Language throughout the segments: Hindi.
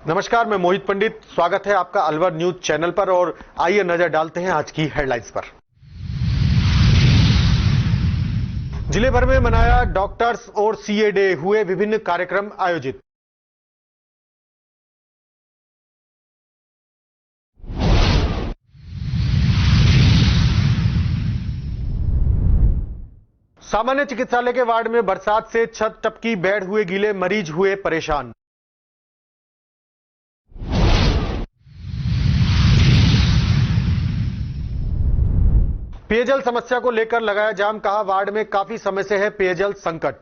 नमस्कार, मैं मोहित पंडित। स्वागत है आपका अलवर न्यूज चैनल पर और आइए नजर डालते हैं आज की हेडलाइंस पर। जिले भर में मनाया डॉक्टर्स और सीए डे, हुए विभिन्न कार्यक्रम आयोजित। सामान्य चिकित्सालय के वार्ड में बरसात से छत टपकी, बेड हुए गीले, मरीज हुए परेशान। पेयजल समस्या को लेकर लगाया जाम, कहा वार्ड में काफी समय से है पेयजल संकट।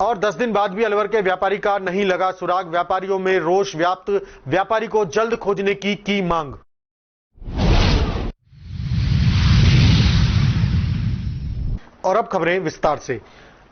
और 10 दिन बाद भी अलवर के व्यापारी का नहीं लगा सुराग, व्यापारियों में रोष व्याप्त, व्यापारी को जल्द खोजने की मांग। और अब खबरें विस्तार से।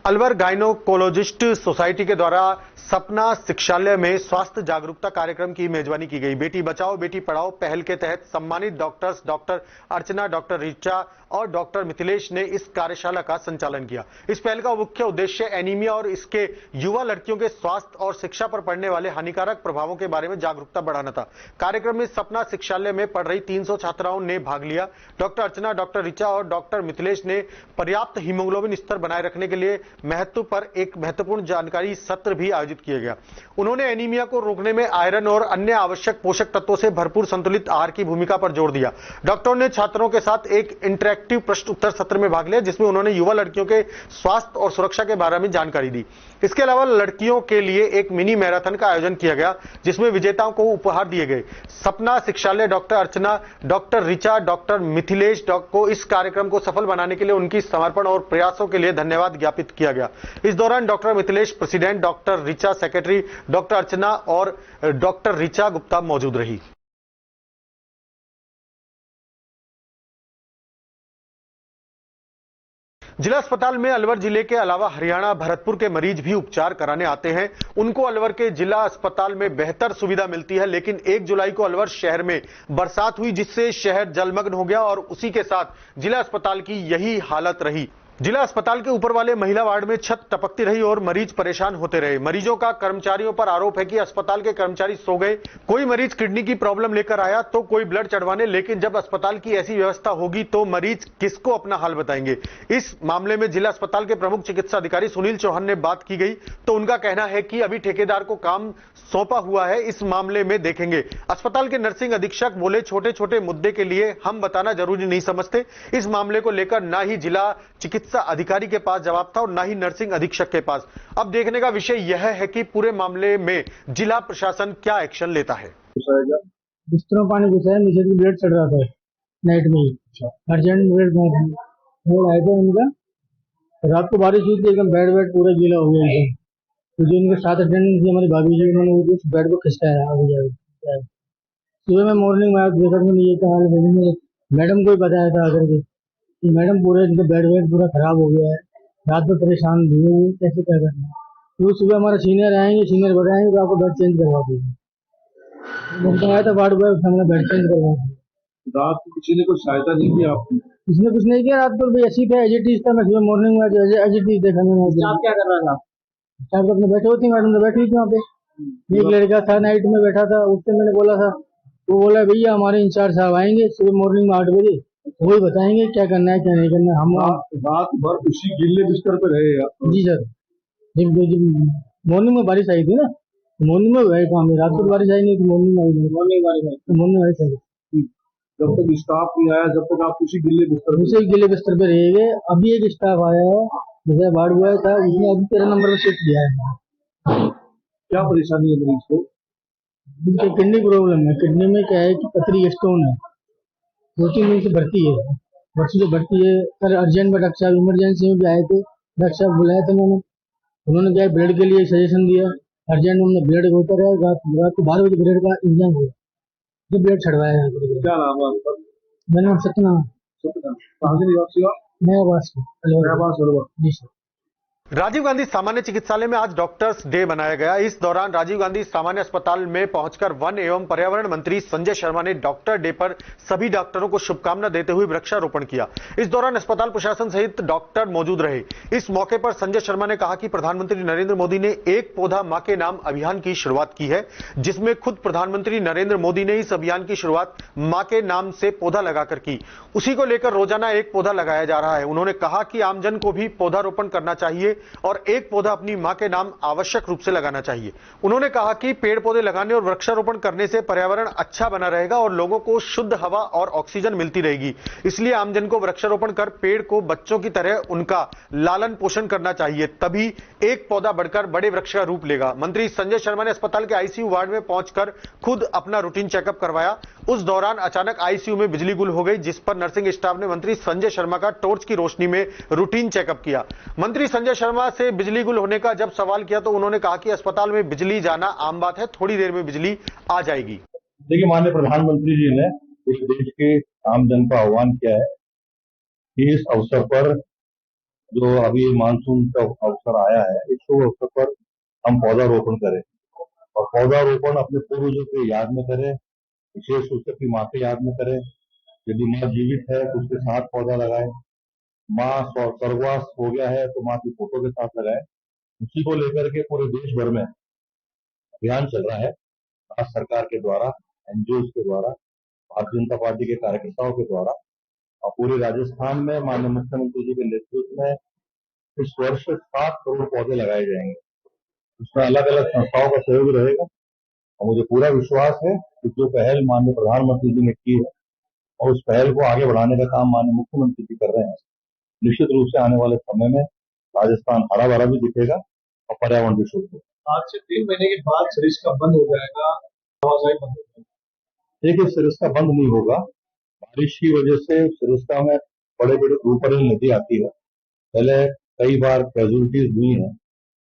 अलवर गायनोकोलॉजिस्ट सोसाइटी के द्वारा सपना शिक्षालय में स्वास्थ्य जागरूकता कार्यक्रम की मेजबानी की गई। बेटी बचाओ बेटी पढ़ाओ पहल के तहत सम्मानित डॉक्टर्स डॉक्टर अर्चना, डॉक्टर ऋचा और डॉक्टर मिथिलेश ने इस कार्यशाला का संचालन किया। इस पहल का मुख्य उद्देश्य एनीमिया और इसके युवा लड़कियों के स्वास्थ्य और शिक्षा पर पड़ने वाले हानिकारक प्रभावों के बारे में जागरूकता बढ़ाना था। कार्यक्रम में सपना शिक्षालय में पढ़ रही 300 छात्राओं ने भाग लिया। डॉक्टर अर्चना, डॉक्टर ऋचा और डॉक्टर मिथिलेश ने पर्याप्त हीमोग्लोबिन स्तर बनाए रखने के लिए महत्व पर एक महत्वपूर्ण जानकारी सत्र भी आयोजित किया गया। उन्होंने एनीमिया को रोकने में आयरन और अन्य आवश्यक पोषक तत्वों से भरपूर संतुलित आहार की भूमिका पर जोर दिया। डॉक्टरों ने छात्रों के साथ एक इंटरैक्टिव प्रश्न उत्तर सत्र में भाग लिया, जिसमें उन्होंने युवा लड़कियों के स्वास्थ्य और सुरक्षा के बारे में जानकारी दी। इसके अलावा लड़कियों के लिए एक मिनी मैराथन का आयोजन किया गया, जिसमें विजेताओं को उपहार दिए गए। सपना शिक्षालय, डॉक्टर अर्चना, डॉक्टर ऋचा, डॉक्टर मिथिलेश को इस कार्यक्रम को सफल बनाने के लिए उनकी समर्पण और प्रयासों के लिए धन्यवाद ज्ञापित किया गया। इस दौरान doctor Mithilesh president, doctor Richa secretary, doctor Archana और डॉक्टर ऋचा गुप्ता मौजूद रही। जिला अस्पताल में अलवर जिले के अलावा हरियाणा, भरतपुर के मरीज भी उपचार कराने आते हैं। उनको अलवर के जिला अस्पताल में बेहतर सुविधा मिलती है, लेकिन 1 जुलाई को अलवर शहर में बरसात हुई, जिससे शहर जलमग्न हो गया और उसी के साथ जिला अस्पताल की यही हालत रही। जिला अस्पताल के ऊपर वाले महिला वार्ड में छत टपकती रही और मरीज परेशान होते रहे। मरीजों का कर्मचारियों पर आरोप है कि अस्पताल के कर्मचारी सो गए। कोई मरीज किडनी की प्रॉब्लम लेकर आया तो कोई ब्लड चढ़वाने, लेकिन जब अस्पताल की ऐसी व्यवस्था होगी तो मरीज किसको अपना हाल बताएंगे। इस मामले में जिला अस्पताल के प्रमुख चिकित्सा अधिकारी सुनील चौहान ने बात की गई तो उनका कहना है कि अभी ठेकेदार को काम सौंपा हुआ है, इस मामले में देखेंगे। अस्पताल के नर्सिंग अधीक्षक बोले, छोटे छोटे मुद्दे के लिए हम बताना जरूरी नहीं समझते। इस मामले को लेकर ना ही जिला चिकित्सा अधिकारी के पास जवाब था और ना ही नर्सिंग अधीक्षक के पास। अब देखने का विषय यह है कि पूरे मामले में जिला प्रशासन क्या एक्शन लेता है। बिस्तरों पानी घुसा है, नीचे की ब्लड चढ़ रहा था नाइट में ही। अर्जेंट ब्लड आए थे उनका। रात को बारिश हुई थी, एकदम बेड पूरा गीला हो गया एकदम। तो जो उनके साथ अटेंडेंट थी हमारी भाभी जी, उन्होंने उस बेड को खिसकाया आगे जाए। सुबह में मॉर्निंग में आया देखा तो ये कहा, मैडम को ही बताया था आकर के कि मैडम पूरे इनके बेड पूरा खराब हो गया है, रात में परेशान हुए, कैसे क्या करना है। तो सुबह हमारा सीनियर आएंगे, सीनियर बताएंगे तो आपको बेड चेंज करवा देंगे। उनका आया था वार्ड बॉय, हमने बेड चेंज करवा दिया। रात को किसी ने कुछ सहायता नहीं की आपको? इसने कुछ नहीं किया, रात को भी ऐसी था, एजिटीज था। मैं सुबह मॉर्निंग में एजिटीज देखा मैंने। आप क्या कर रहा था? साहब अपने बैठे होती, मैडम तो बैठी थी वहाँ पे। एक लड़का था नाइट में बैठा था, उससे मैंने बोला था, वो बोला भैया हमारे इंचार्ज साहब आएंगे सुबह मॉर्निंग में 8 बजे, वही बताएंगे क्या करना है क्या नहीं करना है। हम रात भर उसी गिल्ले बिस्तर पे रहे आप? जी सर, मॉर्निंग में बारिश आई थी ना, मॉर्निंग में गए काम, रात को बारिश आई नहीं थी, मॉर्निंग में आई, मॉर्निंग बारिश आई। जब तक स्टाफ नहीं आया जब तक आप उसी गिल्ले बिस्तर पे रहेंगे। अभी एक स्टाफ आया है, जैसे वार्ड बॉय था, उसने अभी 13 नंबर में शिफ्ट किया है। क्या परेशानी है मरीज को? उनकी किडनी प्रॉब्लम है। किडनी में क्या है कि पथरी स्टोन है, 2-3 दिन से भर्ती है, भर्ती है। कल अर्जेंट में डॉक्टर साहब इमरजेंसी में भी आए थे, डॉक्टर साहब बुलाए थे मैंने। उन्होंने क्या ब्लड के लिए सजेशन दिया, अर्जेंट में हमने ब्लड होता रहा। रात को 12 बजे ब्लड का इंतजाम हुआ, जो ब्लड छड़वाया। क्या नाम है आपका? मेरा नाम सतना। कहाँ के निवासी हो? नया बास जी सर। राजीव गांधी सामान्य चिकित्सालय में आज डॉक्टर्स डे मनाया गया। इस दौरान राजीव गांधी सामान्य अस्पताल में पहुंचकर वन एवं पर्यावरण मंत्री संजय शर्मा ने डॉक्टर डे पर सभी डॉक्टरों को शुभकामना देते हुए वृक्षारोपण किया। इस दौरान अस्पताल प्रशासन सहित डॉक्टर मौजूद रहे। इस मौके पर संजय शर्मा ने कहा कि प्रधानमंत्री नरेंद्र मोदी ने एक पौधा मां के नाम अभियान की शुरुआत की है, जिसमें खुद प्रधानमंत्री नरेंद्र मोदी ने इस अभियान की शुरुआत मां के नाम से पौधा लगाकर की। उसी को लेकर रोजाना एक पौधा लगाया जा रहा है। उन्होंने कहा कि आमजन को भी पौधारोपण करना चाहिए और एक पौधा अपनी मां के नाम आवश्यक रूप से लगाना चाहिए। उन्होंने कहा कि पेड़ पौधे लगाने और वृक्षारोपण करने से पर्यावरण अच्छा बना रहेगा और लोगों को शुद्ध हवा और ऑक्सीजन मिलती रहेगी। इसलिए आमजन को वृक्षारोपण कर पेड़ को बच्चों की तरह उनका लालन पोषण करना चाहिए, तभी एक पौधा बढ़कर बड़े वृक्ष का रूप लेगा। मंत्री संजय शर्मा ने अस्पताल के आईसीयू वार्ड में पहुंचकर खुद अपना रूटीन चेकअप करवाया। उस दौरान अचानक आईसीयू में बिजली गुल हो गई, जिस पर नर्सिंग स्टाफ ने मंत्री संजय शर्मा का टॉर्च की रोशनी में रूटीन चेकअप किया। मंत्री संजय शर्मा से बिजली गुल होने का जब सवाल किया तो उन्होंने कहा कि अस्पताल में बिजली जाना आम बात है, थोड़ी देर में बिजली आ जाएगी। देखिए, माननीय प्रधानमंत्री जी ने इस देश के आमजन का आह्वान किया है कि इस अवसर पर जो अभी मानसून का अवसर आया है, इस शुभ अवसर पर हम पौधारोपण करें और पौधारोपण अपने पूर्वजों के याद में करें, विशेष रूप से अपनी माँ के याद में करें। यदि माँ जीवित है तो उसके साथ पौधा लगाएं, माँ स्वर्गवास हो गया है तो माँ की फोटो के साथ लगाएं। उसी को लेकर के पूरे देश भर में अभियान चल रहा है। राज्य सरकार के द्वारा, एनजीओ के द्वारा, भारतीय जनता पार्टी के कार्यकर्ताओं के द्वारा और पूरे राजस्थान में माननीय मुख्यमंत्री जी के नेतृत्व में इस वर्ष 7 करोड़ पौधे लगाए जाएंगे। उसमें अलग अलग संस्थाओं का सहयोग रहेगा और मुझे पूरा विश्वास है कि जो पहल माननीय प्रधानमंत्री जी ने की है और उस पहल को आगे बढ़ाने का काम माननीय मुख्यमंत्री जी कर रहे हैं, निश्चित रूप से आने वाले समय में राजस्थान हरा भरा भी दिखेगा और पर्यावरण भी शुद्ध होगा। आज से 3 महीने के बाद सरिस्का बंद हो जाएगा, आवाजाही बंद हो जाएगी। देखिए, सरिस्का बंद नहीं होगा। बारिश की वजह से सरिस्का में बड़े बड़े ऊपर नदी आती है, पहले कई बार कैजुअलिटीज हुई है।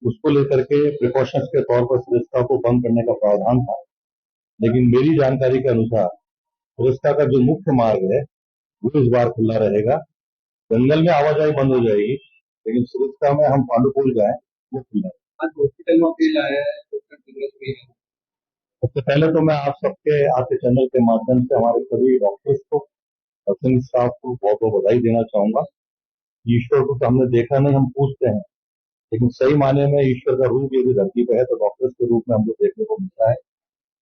उसको लेकर के प्रिकॉशंस के तौर पर सरिस्का को बंद करने का प्रावधान था, लेकिन मेरी जानकारी के अनुसार सरिस्का का जो मुख्य मार्ग है वो इस बार खुला रहेगा। जंगल में आवाजाही बंद हो जाएगी, लेकिन सरिस्का में हम पांडुपुल जाए वो खुला है। आज हॉस्पिटल में बिल आया है, सबसे पहले तो मैं आप सबके आपके चैनल के माध्यम से हमारे सभी डॉक्टर्स को, नर्सिंग स्टाफ को बहुत बहुत बधाई देना चाहूंगा। ईश्वर को तो हमने देखा नहीं, हम पूछते हैं, लेकिन सही मायने में ईश्वर का रूप यदि धरती पे है तो डॉक्टर्स के रूप में हमको देखने को मिलता है,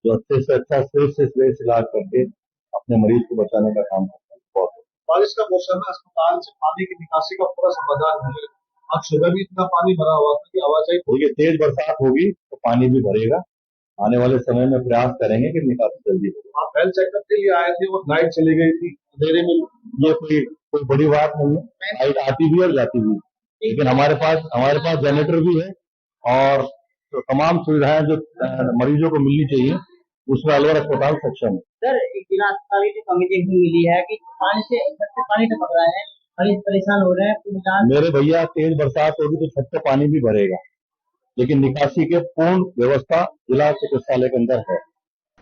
जो अच्छे से अच्छा श्रेष्ठ से श्रेष्ठ इलाज करके अपने मरीज को बचाने का काम करते हैं। बहुत बारिश का मौसम है, अस्पताल से पानी की निकासी का पूरा समाधान है। आज सुबह भी इतना पानी भरा हुआ था कि आवाजाही। देखिए, तेज बरसात होगी तो पानी भी भरेगा। आने वाले समय में प्रयास करेंगे कि निकासी जल्दी हो। आप हेल्थ चेकअप के लिए आए थे और लाइट चली गई थी अंधेरे में। ये कोई बड़ी बात नहीं है, लाइट आती भी और जाती भी, लेकिन हमारे पास जनरेटर भी है और तो तमाम सुविधाएं जो मरीजों को मिलनी चाहिए उसमें अलवर अस्पताल सक्षम है। सर, एक जिला अस्पताल की कमेटी मिली है कि पानी से छत से पानी टपक रहा है, मरीज परेशान हो रहे हैं। मेरे भैया, तेज बरसात होगी तो छत से पानी भी भरेगा, लेकिन निकासी के पूर्ण व्यवस्था जिला चिकित्सालय के अंदर है।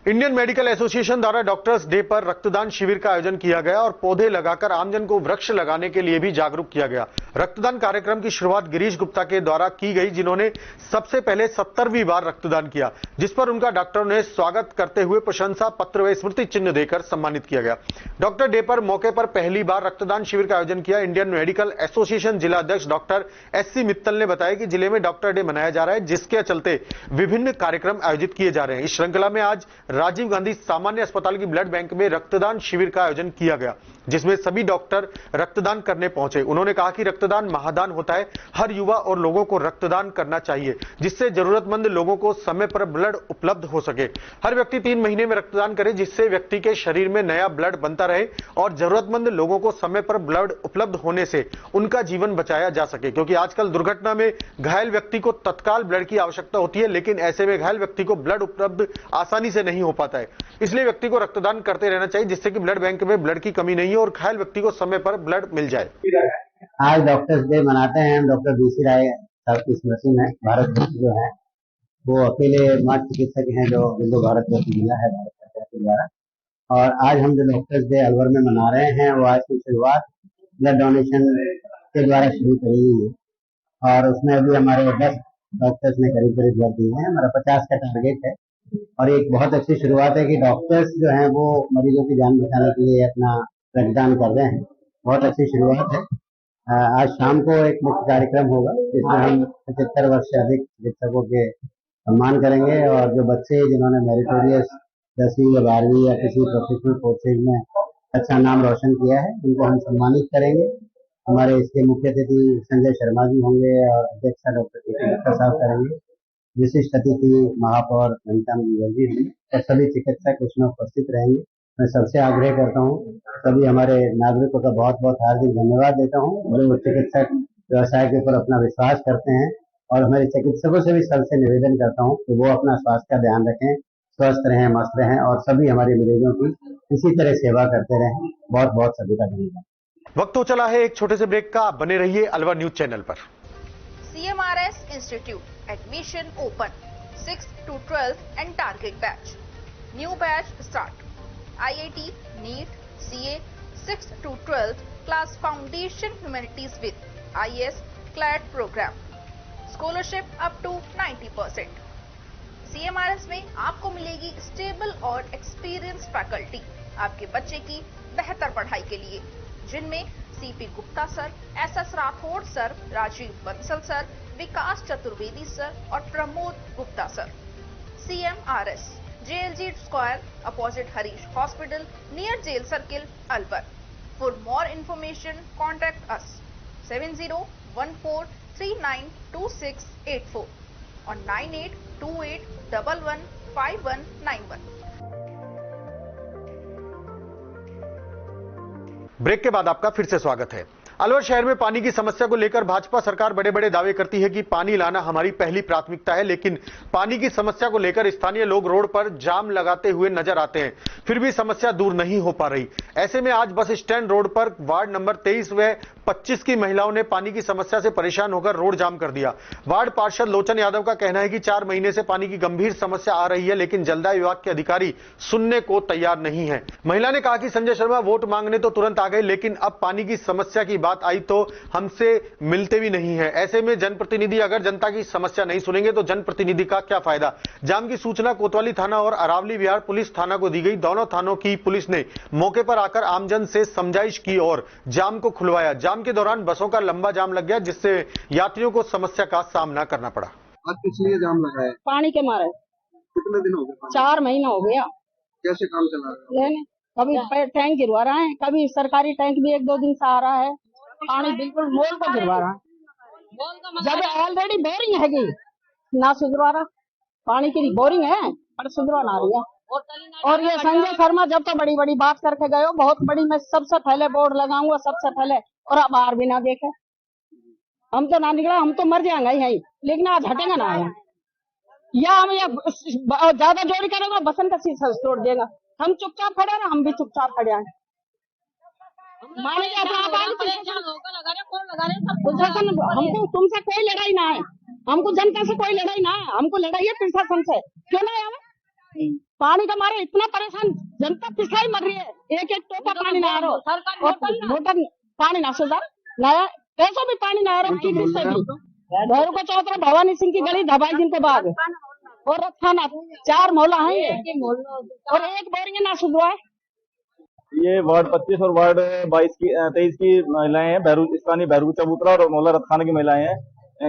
इंडियन मेडिकल एसोसिएशन द्वारा डॉक्टर्स डे पर रक्तदान शिविर का आयोजन किया गया और पौधे लगाकर आमजन को वृक्ष लगाने के लिए भी जागरूक किया गया। रक्तदान कार्यक्रम की शुरुआत गिरीश गुप्ता के द्वारा की गई, जिन्होंने सबसे पहले 70वीं बार रक्तदान किया, जिस पर उनका डॉक्टरों ने स्वागत करते हुए प्रशंसा पत्र व स्मृति चिन्ह देकर सम्मानित किया गया। डॉक्टर डे पर मौके पर पहली बार रक्तदान शिविर का आयोजन किया। इंडियन मेडिकल एसोसिएशन जिला अध्यक्ष डॉक्टर SC मित्तल ने बताया कि जिले में डॉक्टर डे मनाया जा रहा है, जिसके चलते विभिन्न कार्यक्रम आयोजित किए जा रहे हैं। इस श्रृंखला में आज राजीव गांधी सामान्य अस्पताल की ब्लड बैंक में रक्तदान शिविर का आयोजन किया गया, जिसमें सभी डॉक्टर रक्तदान करने पहुंचे। उन्होंने कहा कि रक्तदान महादान होता है, हर युवा और लोगों को रक्तदान करना चाहिए, जिससे जरूरतमंद लोगों को समय पर ब्लड उपलब्ध हो सके। हर व्यक्ति 3 महीने में रक्तदान करे, जिससे व्यक्ति के शरीर में नया ब्लड बनता रहे और जरूरतमंद लोगों को समय पर ब्लड उपलब्ध होने से उनका जीवन बचाया जा सके, क्योंकि आजकल दुर्घटना में घायल व्यक्ति को तत्काल ब्लड की आवश्यकता होती है, लेकिन ऐसे में घायल व्यक्ति को ब्लड उपलब्ध आसानी से नहीं हो पाता है। इसलिए व्यक्ति को रक्तदान करते रहना चाहिए, जिससे कि ब्लड बैंक में ब्लड की कमी नहीं हो और घायल व्यक्ति को समय पर ब्लड मिल जाए। आज डॉक्टर्स डे मनाते हैं। डॉक्टर BC राय साहब की स्मृति में भारत जो है वो अकेले मात्र चिकित्सक हैं जो जिनको भारत रत्न मिला है भारत सरकार के द्वारा। और आज हम जो डॉक्टर्स डे अलवर में मना रहे हैं वो आज की शुरुआत ब्लड डोनेशन के द्वारा शुरू करी गई है। और उसमें अभी हमारे 10 डॉक्टर्स ने करीब करीब ब्लड दिए हैं। हमारा 50 का टारगेट है और एक बहुत अच्छी शुरुआत है कि डॉक्टर्स जो हैं वो मरीजों की जान बचाने के लिए अपना रक्तदान कर रहे हैं। बहुत अच्छी शुरुआत है। आज शाम को एक मुख्य कार्यक्रम होगा जिसमें हम 75 वर्ष से अधिक चिकित्सकों के सम्मान करेंगे और जो बच्चे जिन्होंने मेरिटोरियस 10वीं या 12वीं या किसी प्रोफेशनल कोर्सेज में अच्छा नाम रोशन किया है उनको हम सम्मानित करेंगे। हमारे इसके मुख्य अतिथि संजय शर्मा जी होंगे और अध्यक्षता डॉक्टर के गुप्ता साहब करेंगे। विशिष्ट अतिथि महापौर नमिता मुखर्जी होंगे और सभी चिकित्सक उसमें उपस्थित रहेंगे। मैं सबसे आग्रह करता हूँ, सभी हमारे नागरिकों का बहुत बहुत हार्दिक धन्यवाद देता हूँ जो चिकित्सक व्यवसाय के ऊपर अपना विश्वास करते हैं और हमारे चिकित्सकों से भी सबसे निवेदन करता हूँ कि वो अपना स्वास्थ्य का ध्यान रखें, स्वस्थ रहें, मस्त रहें और सभी हमारे मरीजों की इसी तरह सेवा करते रहें। बहुत बहुत सभी का धन्यवाद। वक्त हो चला है एक छोटे से ब्रेक का। आप बने रहिए अलवर न्यूज चैनल पर। CMRS Institute admission open 6th to 12th and target batch. New batch start. IIT, NEET, CA 6th to 12th class foundation humanities with IS CLAT program. Scholarship up to 90%. CMRS में आपको मिलेगी स्टेबल और एक्सपीरियंस फैकल्टी आपके बच्चे की बेहतर पढ़ाई के लिए, जिनमें CP Gupta sir, SS Rathore sir, Rajiv Bansal sir, Vikas Chaturvedi sir और Pramod Gupta sir. CMRS JLG square opposite Harish hospital near jail circle Alwar. For more information contact us 7014392684 और 9828115191। ब्रेक के बाद आपका फिर से स्वागत है। अलवर शहर में पानी की समस्या को लेकर भाजपा सरकार बड़े बड़े दावे करती है कि पानी लाना हमारी पहली प्राथमिकता है, लेकिन पानी की समस्या को लेकर स्थानीय लोग रोड पर जाम लगाते हुए नजर आते हैं, फिर भी समस्या दूर नहीं हो पा रही। ऐसे में आज बस स्टैंड रोड पर वार्ड नंबर 23 व 25 की महिलाओं ने पानी की समस्या से परेशान होकर रोड जाम कर दिया। वार्ड पार्षद लोचन यादव का कहना है कि 4 महीने से पानी की गंभीर समस्या आ रही है, लेकिन जलदाय विभाग के अधिकारी सुनने को तैयार नहीं है। महिला ने कहा कि संजय शर्मा वोट मांगने तो तुरंत आ गए, लेकिन अब पानी की समस्या की बात आई तो हमसे मिलते भी नहीं है। ऐसे में जनप्रतिनिधि अगर जनता की समस्या नहीं सुनेंगे तो जनप्रतिनिधि का क्या फायदा। जाम की सूचना कोतवाली थाना और अरावली विहार पुलिस थाना को दी गई। दोनों थानों की पुलिस ने मौके पर आकर आमजन से समझाइश की और जाम को खुलवाया। जाम के दौरान बसों का लंबा जाम लग गया, जिससे यात्रियों को समस्या का सामना करना पड़ा। आज किस लिए जाम लगा है? पानी के मारे। कितने दिन हो गए? 4 महीना हो गया। कैसे काम चला रहा है? कभी टैंक गिरवा रहा है, कभी सरकारी टैंक भी 1-2 दिन से आ रहा है। पानी बिल्कुल मोल को गिरवा रहा है, जब ऑलरेडी बोरिंग है ना सुधरवा रहा। पानी की बोरिंग है पर सुधरवा ना रही है। और ये संजय शर्मा जब तो बड़ी बड़ी बात करके गए, बहुत बड़ी, मैं सबसे पहले बोर्ड लगाऊंगा सबसे पहले, और अब बाहर भी ना देखे। हम तो ना निकला, हम तो मर जाएंगे यही, लेकिन आज हटेंगे ना आया। या हम ये ज्यादा जोड़ी करेंगे बसन का शीशा तोड़ देगा। हम चुपचाप खड़े ना, हम भी चुपचाप खड़े हैं। हमको तुमसे कोई लड़ाई ना है, हमको जनता से कोई लड़ाई ना है, हमको लड़ाई है प्रशासन से। क्यों नहीं है? पानी का मारे इतना परेशान जनता पिछलाई मर रही है। एक टोपा पानी ना आ रहा, मोटर पानी ना सुधार नया, कैसा भी पानी ना आ रहा। भैरू को चौथा भवानी सिंह की गली धबाई दिन के बाद और थाना 4 मोहल्ला है ये, और एक बोरिंग ना सुधरा है। ये वार्ड 25 और वार्ड 23 की महिलाएं हैं, स्थानीय भैरू चबूतरा और मोहल्ला रतखाना की महिलाएं हैं।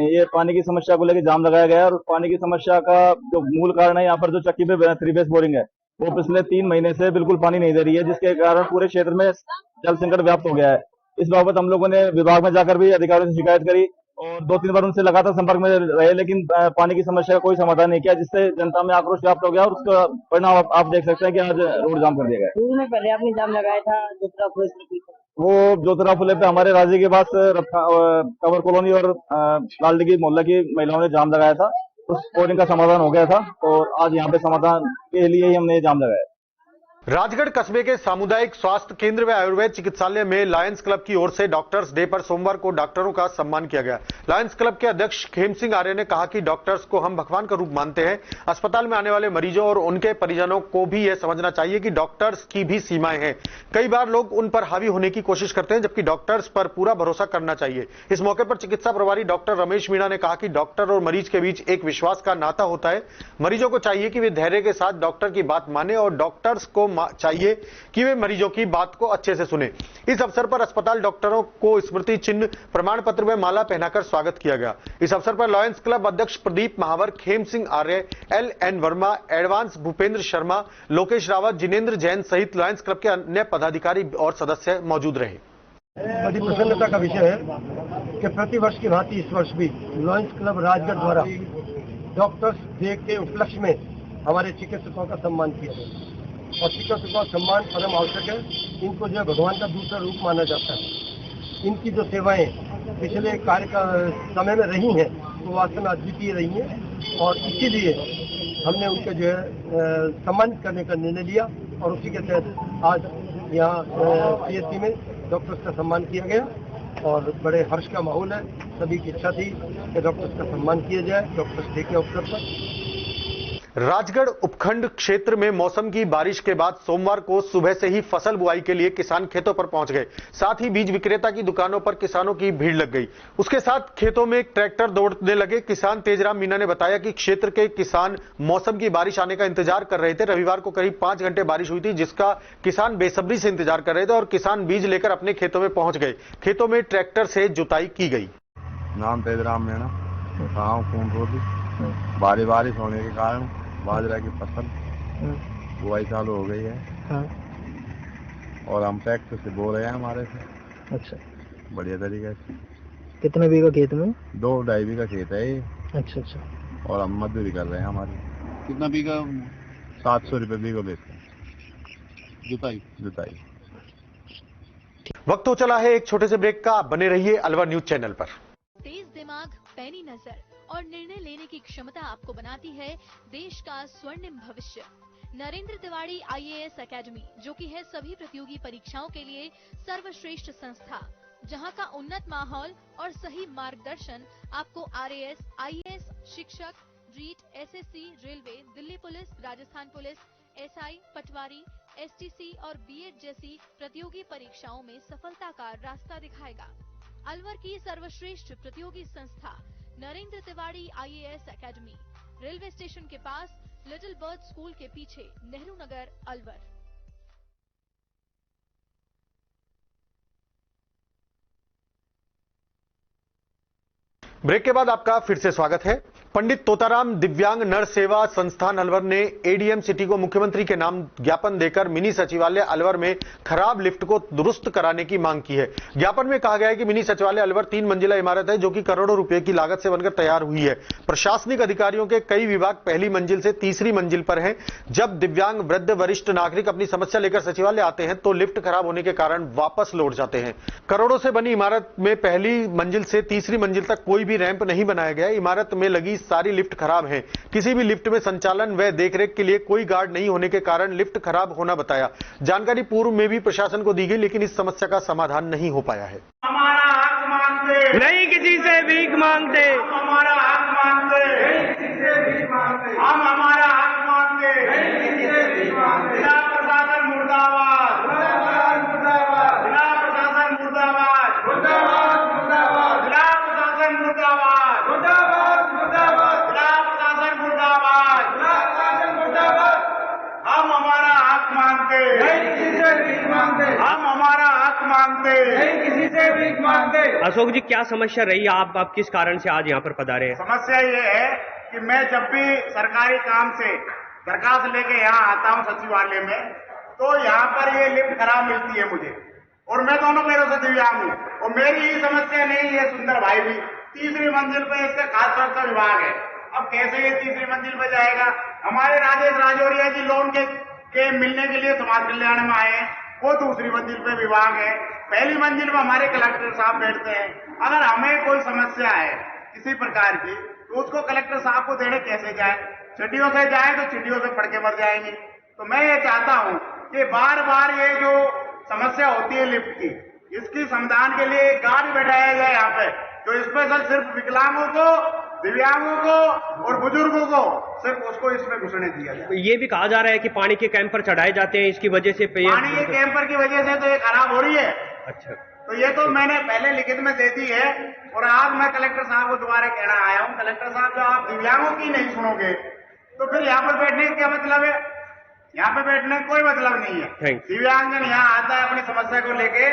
ये पानी की समस्या को लेकर जाम लगाया गया है और पानी की समस्या का जो मूल कारण है, यहाँ पर जो चक्की पे 3 फेस बोरिंग है वो पिछले 3 महीने से बिल्कुल पानी नहीं दे रही है, जिसके कारण पूरे क्षेत्र में जल संकट व्याप्त हो गया है। इस बाबत हम लोगों ने विभाग में जाकर भी अधिकारियों से शिकायत करी और 2-3 बार उनसे लगातार संपर्क में रहे, लेकिन पानी की समस्या का कोई समाधान नहीं किया, जिससे जनता में आक्रोश व्याप्त हो गया और उसका परिणाम आप देख सकते हैं कि आज रोड जाम कर दिया गया। पहले आपने जाम लगाया था वो जोतरा फुले पे हमारे राज्य के पास कवर कॉलोनी और लालडीगी मोहल्ला की महिलाओं ने जाम लगाया था। उस बोरिंग का समाधान हो गया था, तो आज यहाँ पे समाधान के लिए ही हमने जाम लगाया। राजगढ़ कस्बे के सामुदायिक स्वास्थ्य केंद्र व आयुर्वेद चिकित्सालय में लायंस क्लब की ओर से डॉक्टर्स डे पर सोमवार को डॉक्टरों का सम्मान किया गया। लायंस क्लब के अध्यक्ष खेम सिंह आर्य ने कहा कि डॉक्टर्स को हम भगवान का रूप मानते हैं। अस्पताल में आने वाले मरीजों और उनके परिजनों को भी यह समझना चाहिए कि डॉक्टर्स की भी सीमाएं हैं। कई बार लोग उन पर हावी होने की कोशिश करते हैं, जबकि डॉक्टर्स पर पूरा भरोसा करना चाहिए। इस मौके पर चिकित्सा प्रभारी डॉक्टर रमेश मीणा ने कहा कि डॉक्टर और मरीज के बीच एक विश्वास का नाता होता है। मरीजों को चाहिए कि वे धैर्य के साथ डॉक्टर की बात माने और डॉक्टर्स को चाहिए कि वे मरीजों की बात को अच्छे से सुने। इस अवसर पर अस्पताल डॉक्टरों को स्मृति चिन्ह, प्रमाण पत्र व माला पहनाकर स्वागत किया गया। इस अवसर पर लायंस क्लब अध्यक्ष प्रदीप महावर, खेम सिंह आर्य, LN वर्मा, एडवांस भूपेंद्र शर्मा, लोकेश रावत, जिनेंद्र जैन सहित लायंस क्लब के अन्य पदाधिकारी और सदस्य मौजूद रहे। बड़ी प्रसन्नता का विषय है कि प्रतिवर्ष की भांति इस वर्ष भी लायंस क्लब राजगढ़ द्वारा डॉक्टर्स डे के उपलक्ष्य में हमारे चिकित्सकों का सम्मान किया गया। और चिकित्सकों का सम्मान परम आवश्यक है। इनको जो है भगवान का दूसरा रूप माना जाता है। इनकी जो सेवाएं पिछले कार्य का समय में रही हैं वो वास्तव में अद्वितीय रही हैं और इसीलिए हमने उनके जो है सम्मानित करने का निर्णय लिया और उसी के तहत आज यहाँ CSC में डॉक्टर्स का सम्मान किया गया और बड़े हर्ष का माहौल है। सभी की इच्छा थी कि डॉक्टर्स का सम्मान किया जाए डॉक्टर्स डे के अवसर पर। राजगढ़ उपखंड क्षेत्र में मौसम की बारिश के बाद सोमवार को सुबह से ही फसल बुआई के लिए किसान खेतों पर पहुंच गए। साथ ही बीज विक्रेता की दुकानों पर किसानों की भीड़ लग गई। उसके साथ खेतों में ट्रैक्टर दौड़ने लगे। किसान तेजराम मीणा ने बताया कि क्षेत्र के किसान मौसम की बारिश आने का इंतजार कर रहे थे। रविवार को करीब 5 घंटे बारिश हुई थी, जिसका किसान बेसब्री से इंतजार कर रहे थे और किसान बीज लेकर अपने खेतों में पहुंच गए। खेतों में ट्रैक्टर से जुताई की गई। नाम तेजराम मीणा, गाँव कुंडरोली। बारिश होने के कारण बाजरा की फसल बुआई चालू हो गई है और हम ट्रैक्टर से बो रहे हैं हमारे से। अच्छा, बढ़िया तरीके से। कितने बीघा खेत में? 2-2.5 बीघा खेत है ये। अच्छा। और हम मजदूरी कर रहे हैं हमारी। कितना बीघा? 700 रुपये बीघा बेचते हैं जुताई। वक्त हो चला है एक छोटे से ब्रेक का। आप बने रहिए अलवर न्यूज चैनल पर। तेज दिमाग, पैनी नजर और निर्णय लेने की क्षमता आपको बनाती है देश का स्वर्णिम भविष्य। नरेंद्र तिवारी IAS एकेडमी, जो कि है सभी प्रतियोगी परीक्षाओं के लिए सर्वश्रेष्ठ संस्था, जहां का उन्नत माहौल और सही मार्गदर्शन आपको RAS, IAS, शिक्षक, REET, SSC, railway, Delhi police, Rajasthan police, SI, Patwari, STC और B.Ed जैसी प्रतियोगी परीक्षाओं में सफलता का रास्ता दिखाएगा। अलवर की सर्वश्रेष्ठ प्रतियोगी संस्था Narendra Tiwari IAS academy, railway station के पास, लिटिल बर्ड स्कूल के पीछे, नेहरू नगर, अलवर। ब्रेक के बाद आपका फिर से स्वागत है। पंडित तोताराम दिव्यांग नर सेवा संस्थान अलवर ने ADM सिटी को मुख्यमंत्री के नाम ज्ञापन देकर मिनी सचिवालय अलवर में खराब लिफ्ट को दुरुस्त कराने की मांग की है। ज्ञापन में कहा गया है कि मिनी सचिवालय अलवर 3 मंजिला इमारत है, जो कि करोड़ों रुपए की लागत से बनकर तैयार हुई है। प्रशासनिक अधिकारियों के कई विभाग पहली मंजिल से तीसरी मंजिल पर हैं। जब दिव्यांग, वृद्ध, वरिष्ठ नागरिक अपनी समस्या लेकर सचिवालय आते हैं तो लिफ्ट खराब होने के कारण वापस लौट जाते हैं। करोड़ों से बनी इमारत में पहली मंजिल से तीसरी मंजिल तक कोई भी रैंप नहीं बनाया गया। इमारत में लगी सारी लिफ्ट खराब है। किसी भी लिफ्ट में संचालन व देखरेख के लिए कोई गार्ड नहीं होने के कारण लिफ्ट खराब होना बताया। जानकारी पूर्व में भी प्रशासन को दी गई, लेकिन इस समस्या का समाधान नहीं हो पाया है। हमारा हक मांगते, नहीं किसी से भीख मांगते। हमारा हक मांगते, नहीं किसी से भीख मांगते। हम हमारा हक मांगते, नहीं किसी से भीख मांगते। जिला प्रशासन मुर्दाबाद, मुर्दाबाद। जिला प्रशासन मुर्दाबाद, मुर्दाबाद, मुर्दाबाद। जिला प्रशासन मुर्दाबाद, मुर्दाबाद, मुर्दाबाद। जिला प्रशासन मुर्दाबाद, जिला प्रशासन मुर्दाबाद। हम हमारा हक मांगते, नहीं किसी से भीख मांगते। हम हमारा हक मांगते, नहीं किसी से भीख मांगते। अशोक जी, क्या समस्या रही? आप किस कारण से आज यहाँ पर पधारे हैं? समस्या ये है कि मैं जब भी सरकारी काम से दरखास्त लेके यहाँ आता हूँ सचिवालय में, तो यहाँ पर ये लिफ्ट खराब मिलती है मुझे, और मैं दोनों पैरों से दिव्यांग हूँ। और मेरी ही समस्या नहीं है, सुंदर भाई भी तीसरी मंजिल पे इसका खास तौर से विभाग है। अब कैसे ये तीसरी मंजिल पे जाएगा? हमारे राजेश राजौरिया जी लोन के मिलने के लिए समाज कल्याण में आए हैं, वो दूसरी मंजिल पे विभाग है। पहली मंजिल पर हमारे कलेक्टर साहब बैठते हैं। अगर हमें कोई समस्या है किसी प्रकार की, तो उसको कलेक्टर साहब को देने कैसे जाए? चिट्ठियों से जाए तो चिट्ठियों से पढ़ के मर जाएंगे। तो मैं ये चाहता हूँ कि बार बार ये जो समस्या होती है लिफ्ट की, इसकी समाधान के लिए एक गार्ड बैठाया जाए यहाँ पे, जो स्पेशल सिर्फ विकलांगों को, दिव्यांगों को और बुजुर्गों को सिर्फ उसको इसमें घुसने दिया जाए। ये भी कहा जा रहा है कि पानी के कैंपर चढ़ाए जाते हैं, इसकी वजह से पानी के कैंपर की वजह से तो ये खराब हो रही है। अच्छा, तो ये तो मैंने पहले लिखित में दे दी है और आज मैं कलेक्टर साहब को दोबारा कहना आया हूँ, कलेक्टर साहब जब आप दिव्यांगों की नहीं सुनोगे तो फिर यहाँ पर बैठने का क्या मतलब है? यहाँ पे बैठने का कोई मतलब नहीं है। दिव्यांगजन यहाँ आता है अपनी समस्या को लेके।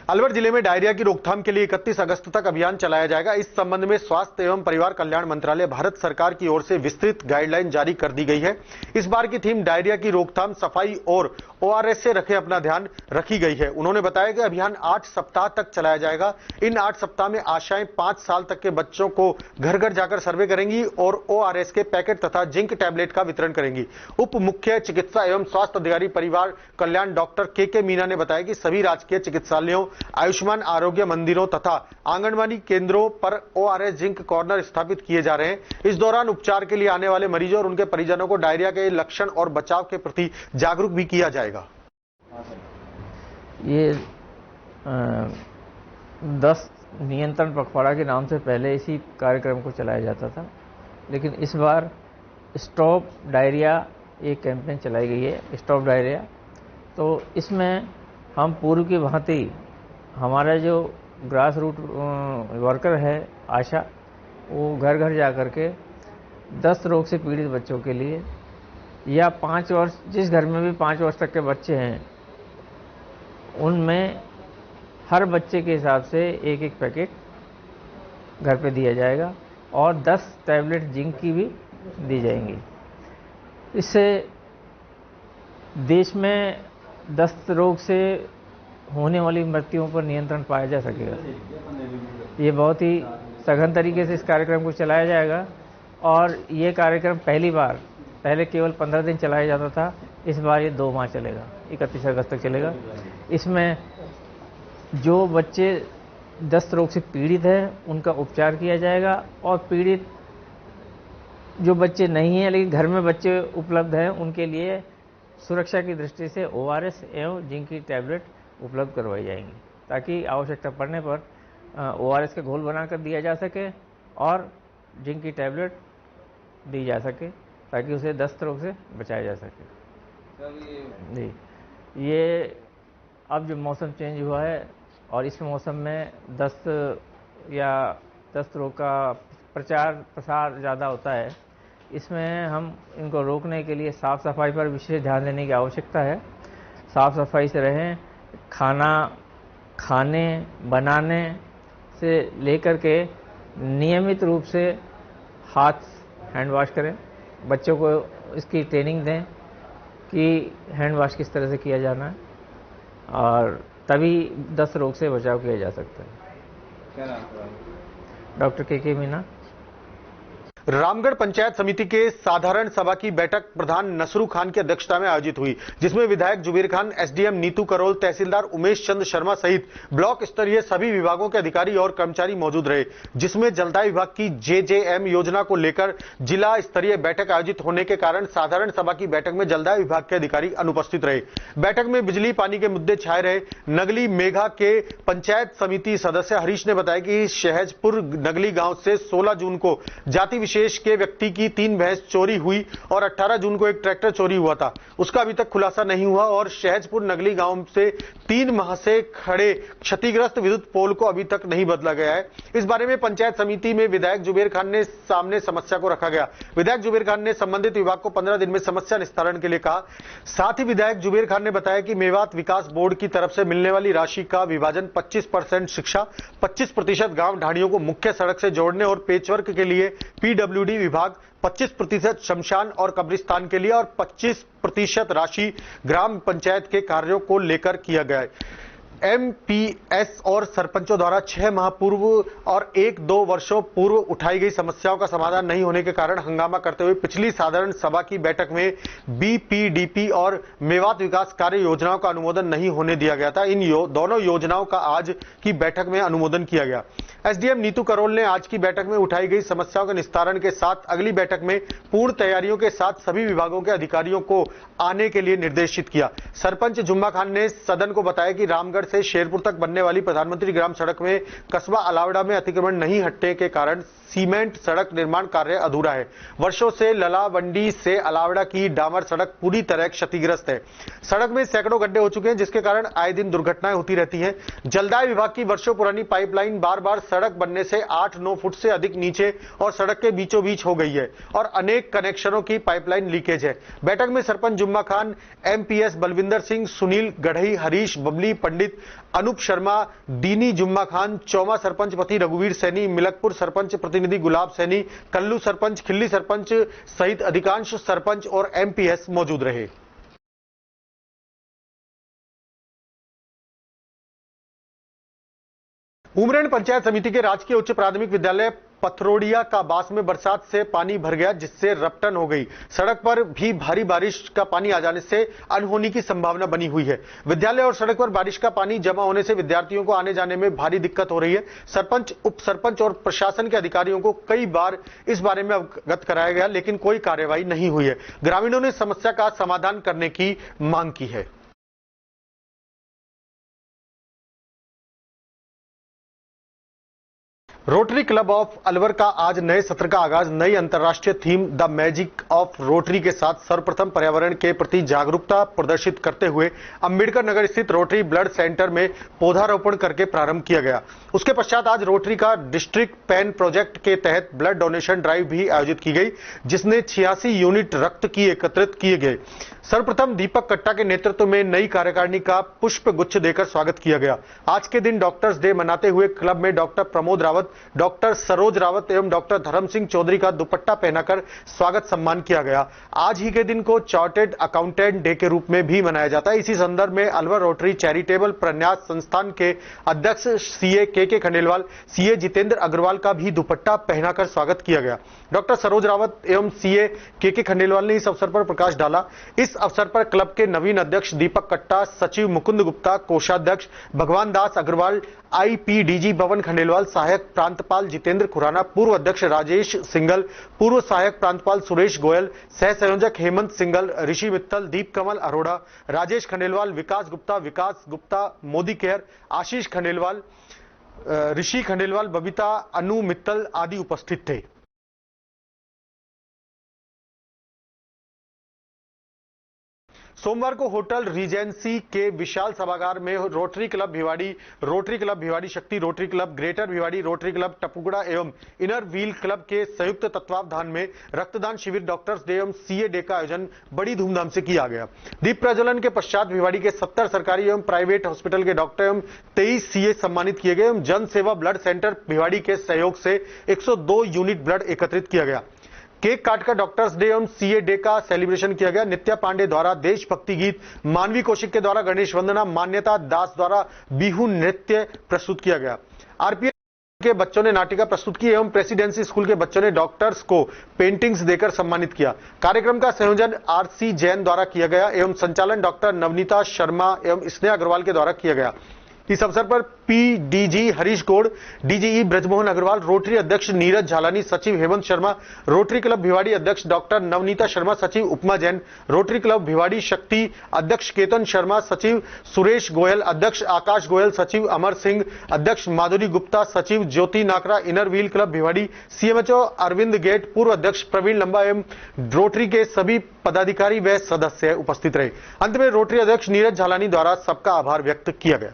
अलवर जिले में डायरिया की रोकथाम के लिए 31 अगस्त तक अभियान चलाया जाएगा। इस संबंध में स्वास्थ्य एवं परिवार कल्याण मंत्रालय भारत सरकार की ओर से विस्तृत गाइडलाइन जारी कर दी गई है। इस बार की थीम डायरिया की रोकथाम, सफाई और ओआरएस से रखें अपना ध्यान रखी गई है। उन्होंने बताया कि अभियान 8 सप्ताह तक चलाया जाएगा। इन 8 सप्ताह में आशाएं 5 साल तक के बच्चों को घर घर जाकर सर्वे करेंगी और ओआरएस के पैकेट तथा जिंक टैबलेट का वितरण करेंगी। उप मुख्य चिकित्सा एवं स्वास्थ्य अधिकारी परिवार कल्याण डॉक्टर के मीना ने बताया कि सभी राजकीय चिकित्सालयों, आयुष्मान आरोग्य मंदिरों तथा आंगनबाड़ी केंद्रों पर ओआरएस जिंक कॉर्नर स्थापित किए जा रहे हैं। इस दौरान उपचार के लिए आने वाले मरीजों और उनके परिजनों को डायरिया के लक्षण और बचाव के प्रति जागरूक भी किया जाएगा। ये 10 नियंत्रण पखवाड़ा के नाम से पहले इसी कार्यक्रम को चलाया जाता था, लेकिन इस बार स्टॉप डायरिया एक कैंपेन चलाई गई है, स्टॉप डायरिया। तो इसमें हम पूर्व की भांति हमारा जो ग्रास रूट वर्कर है आशा, वो घर घर जा कर के दस्त रोग से पीड़ित बच्चों के लिए या 5 वर्ष, जिस घर में भी 5 वर्ष तक के बच्चे हैं, उनमें हर बच्चे के हिसाब से एक एक पैकेट घर पे दिया जाएगा और 10 टैबलेट जिंक की भी दी जाएंगी। इससे देश में दस्त रोग से होने वाली मृत्युओं पर नियंत्रण पाया जा सकेगा। ये बहुत ही सघन तरीके से इस कार्यक्रम को चलाया जाएगा और ये कार्यक्रम पहले केवल 15 दिन चलाया जाता था, इस बार ये 2 माह चलेगा, 31 अगस्त तक चलेगा। इसमें जो बच्चे दस्त रोग से पीड़ित हैं उनका उपचार किया जाएगा और पीड़ित जो बच्चे नहीं हैं लेकिन घर में बच्चे उपलब्ध हैं उनके लिए सुरक्षा की दृष्टि से ओआरएस एवं जिंक की टैबलेट उपलब्ध करवाई जाएंगी, ताकि आवश्यकता पड़ने पर ओआरएस का घोल बनाकर दिया जा सके और जिंक की टैबलेट दी जा सके, ताकि उसे दस्त रोग से बचाया जा सके। जी, ये अब जो मौसम चेंज हुआ है और इस मौसम में दस्त रोग का प्रसार ज़्यादा होता है, इसमें हम इनको रोकने के लिए साफ़ सफाई पर विशेष ध्यान देने की आवश्यकता है। साफ़ सफाई से रहें, खाना खाने बनाने से लेकर के नियमित रूप से हाथ हैंड वॉश करें। बच्चों को इसकी ट्रेनिंग दें कि हैंड वॉश किस तरह से किया जाना है और तभी दस्त रोग से बचाव किया जा सकता है। क्या नाम है? डॉक्टर के मीना। रामगढ़ पंचायत समिति के साधारण सभा की बैठक प्रधान नसरू खान की अध्यक्षता में आयोजित हुई, जिसमें विधायक जुबेर खान, एसडीएम नीतू करोल, तहसीलदार उमेश चंद शर्मा सहित ब्लॉक स्तरीय सभी विभागों के अधिकारी और कर्मचारी मौजूद रहे। जिसमें जलदाय विभाग की जेजेएम योजना को लेकर जिला स्तरीय बैठक आयोजित होने के कारण साधारण सभा की बैठक में जलदाय विभाग के अधिकारी अनुपस्थित रहे। बैठक में बिजली पानी के मुद्दे छाए रहे। नगली मेघा के पंचायत समिति सदस्य हरीश ने बताया कि शहजपुर नगली गांव से 16 जून को जाति विशेष के व्यक्ति की 3 भैंस चोरी हुई और 18 जून को एक ट्रैक्टर चोरी हुआ था। उसका अभी तक खुलासा नहीं हुआ और शहजपुर नगली गांव से 3 माह से खड़े क्षतिग्रस्त विद्युत पोल को अभी तक नहीं बदला गया है। इस बारे में पंचायत समिति में विधायक जुबेर खान ने सामने समस्या को रखा गया। विधायक जुबेर खान ने संबंधित विभाग को 15 दिन में समस्या निस्तारण के लिए कहा। साथ ही विधायक जुबेर खान ने बताया कि मेवात विकास बोर्ड की तरफ से मिलने वाली राशि का विभाजन 25% शिक्षा, 25% गांव ढाणियों को मुख्य सड़क से जोड़ने और पेचवर्क के लिए पीडब्ल्यूडी विभाग, 25% शमशान और कब्रिस्तान के लिए और 25% राशि ग्राम पंचायत के कार्यों को लेकर किया गया है। एमपीएस और सरपंचों द्वारा 6 माह पूर्व और 1-2 वर्षों पूर्व उठाई गई समस्याओं का समाधान नहीं होने के कारण हंगामा करते हुए पिछली साधारण सभा की बैठक में बीपीडीपी और मेवात विकास कार्य योजनाओं का अनुमोदन नहीं होने दिया गया था। इन दोनों योजनाओं का आज की बैठक में अनुमोदन किया गया। एसडीएम नीतू करोल ने आज की बैठक में उठाई गई समस्याओं के निस्तारण के साथ अगली बैठक में पूर्ण तैयारियों के साथ सभी विभागों के अधिकारियों को आने के लिए निर्देशित किया। सरपंच जुम्मा खान ने सदन को बताया कि रामगढ़ से शेरपुर तक बनने वाली प्रधानमंत्री ग्राम सड़क में कस्बा अलावड़ा में अतिक्रमण नहीं हटने के कारण सीमेंट सड़क निर्माण कार्य अधूरा है। वर्षों से ललावंडी से अलावड़ा की डामर सड़क पूरी तरह क्षतिग्रस्त है। सड़क में सैकड़ों गड्ढे हो चुके हैं, जिसके कारण आए दिन दुर्घटनाएं होती रहती हैं। जलदाय विभाग की वर्षों पुरानी पाइपलाइन बार-बार सड़क बनने से 8-9 फुट से अधिक नीचे और सड़क के बीचों बीच हो गई है और अनेक कनेक्शनों की पाइपलाइन लीकेज है। बैठक में सरपंच जुम्मा खान, एमपीएस बलविंदर सिंह, सुनील गढ़ई, हरीश बबली, पंडित अनूप शर्मा, दीनी जुम्मा खान, चौमा सरपंच पति रघुवीर सैनी, मिलकपुर सरपंच प्रतिनिधि गुलाब सैनी, कल्लू सरपंच, खिल्ली सरपंच सहित अधिकांश सरपंच और एमपीएस मौजूद रहे। उमरेन पंचायत समिति के राजकीय उच्च प्राथमिक विद्यालय पथरोड़िया का बास में बरसात से पानी भर गया, जिससे रपटन हो गई। सड़क पर भी भारी बारिश का पानी आ जाने से अनहोनी की संभावना बनी हुई है। विद्यालय और सड़क पर बारिश का पानी जमा होने से विद्यार्थियों को आने जाने में भारी दिक्कत हो रही है। सरपंच, उप सरपंच और प्रशासन के अधिकारियों को कई बार इस बारे में अवगत कराया गया, लेकिन कोई कार्रवाई नहीं हुई है। ग्रामीणों ने समस्या का समाधान करने की मांग की है। रोटरी क्लब ऑफ अलवर का आज नए सत्र का आगाज नई अंतर्राष्ट्रीय theme the magic of rotary के साथ सर्वप्रथम पर्यावरण के प्रति जागरूकता प्रदर्शित करते हुए अंबेडकर नगर स्थित रोटरी ब्लड सेंटर में पौधारोपण करके प्रारंभ किया गया। उसके पश्चात आज रोटरी का डिस्ट्रिक्ट पेन प्रोजेक्ट के तहत ब्लड डोनेशन ड्राइव भी आयोजित की गई, जिसने 86 यूनिट रक्त की एकत्रित किए गए। सर्वप्रथम दीपक कट्टा के नेतृत्व में नई कार्यकारिणी का पुष्प गुच्छ देकर स्वागत किया गया। आज के दिन डॉक्टर्स डे मनाते हुए क्लब में डॉक्टर प्रमोद रावत, डॉक्टर सरोज रावत एवं डॉक्टर धर्म सिंह चौधरी का दुपट्टा पहनाकर स्वागत सम्मान किया गया। आज ही के दिन को चार्टेड अकाउंटेंट डे के रूप में भी मनाया जाता है। इसी संदर्भ में अलवर रोटरी चैरिटेबल प्रन्यास संस्थान के अध्यक्ष सीए के खंडेलवाल, सीए जितेंद्र अग्रवाल का भी दुपट्टा पहनाकर स्वागत किया गया। डॉक्टर सरोज रावत एवं सीए के खंडेलवाल ने इस अवसर पर प्रकाश डाला। इस अवसर पर क्लब के नवीन अध्यक्ष दीपक कट्टा, सचिव मुकुंद गुप्ता, कोषाध्यक्ष भगवान दास अग्रवाल, आईपीडीजी भवन खंडेलवाल, सहायक प्रांतपाल जितेंद्र खुराना, पूर्व अध्यक्ष राजेश सिंगल, पूर्व सहायक प्रांतपाल सुरेश गोयल, सह संयोजक हेमंत सिंगल, ऋषि मित्तल, दीप कमल अरोड़ा, राजेश खंडेलवाल, विकास गुप्ता, मोदी केयर, आशीष खंडेलवाल, ऋषि खंडेलवाल, बबीता, अनु मित्तल आदि उपस्थित थे। सोमवार को होटल रीजेंसी के विशाल सभागार में rotary club Bhiwadi Shakti, Rotary club greater Bhiwadi, Rotary club Tapukara एवं इनर व्हील क्लब के संयुक्त तत्वावधान में रक्तदान शिविर डॉक्टर्स डे एवं सीए डे का आयोजन बड़ी धूमधाम से किया गया। दीप प्रज्वलन के पश्चात भिवाड़ी के 70 सरकारी एवं प्राइवेट हॉस्पिटल के डॉक्टर एवं 23 सीए सम्मानित किए गए एवं जन सेवा ब्लड सेंटर भिवाड़ी के सहयोग से 102 यूनिट ब्लड एकत्रित किया गया। केक काटकर डॉक्टर्स डे एवं सीए डे का सेलिब्रेशन किया गया। नित्या पांडे द्वारा देशभक्ति गीत, मानवी कौशिक के द्वारा गणेश वंदना, मान्यता दास द्वारा बिहू नृत्य प्रस्तुत किया गया। आरपीएफ के बच्चों ने नाटिका प्रस्तुत की एवं प्रेसिडेंसी स्कूल के बच्चों ने डॉक्टर्स को पेंटिंग्स देकर सम्मानित किया। कार्यक्रम का संयोजन आरसी जैन द्वारा किया गया एवं संचालन डॉक्टर नवनीता शर्मा एवं स्नेहा अग्रवाल के द्वारा किया गया। इस अवसर पर पीडीजी हरीश गौड़, डीजीई ब्रजमोहन अग्रवाल, रोटरी अध्यक्ष नीरज झालानी, सचिव हेमंत शर्मा, रोटरी क्लब भिवाड़ी अध्यक्ष डॉक्टर नवनीता शर्मा, सचिव उपमा जैन, रोटरी क्लब भिवाड़ी शक्ति अध्यक्ष केतन शर्मा, सचिव सुरेश गोयल, अध्यक्ष आकाश गोयल, सचिव अमर सिंह, अध्यक्ष माधुरी गुप्ता, सचिव Jyoti Nakra, inner wheel club Bhiwadi CMHO Arvind Gate, पूर्व अध्यक्ष प्रवीण लंबा एवं रोटरी के सभी पदाधिकारी व सदस्य उपस्थित रहे। अंत में रोटरी अध्यक्ष नीरज झालानी द्वारा सबका आभार व्यक्त किया गया।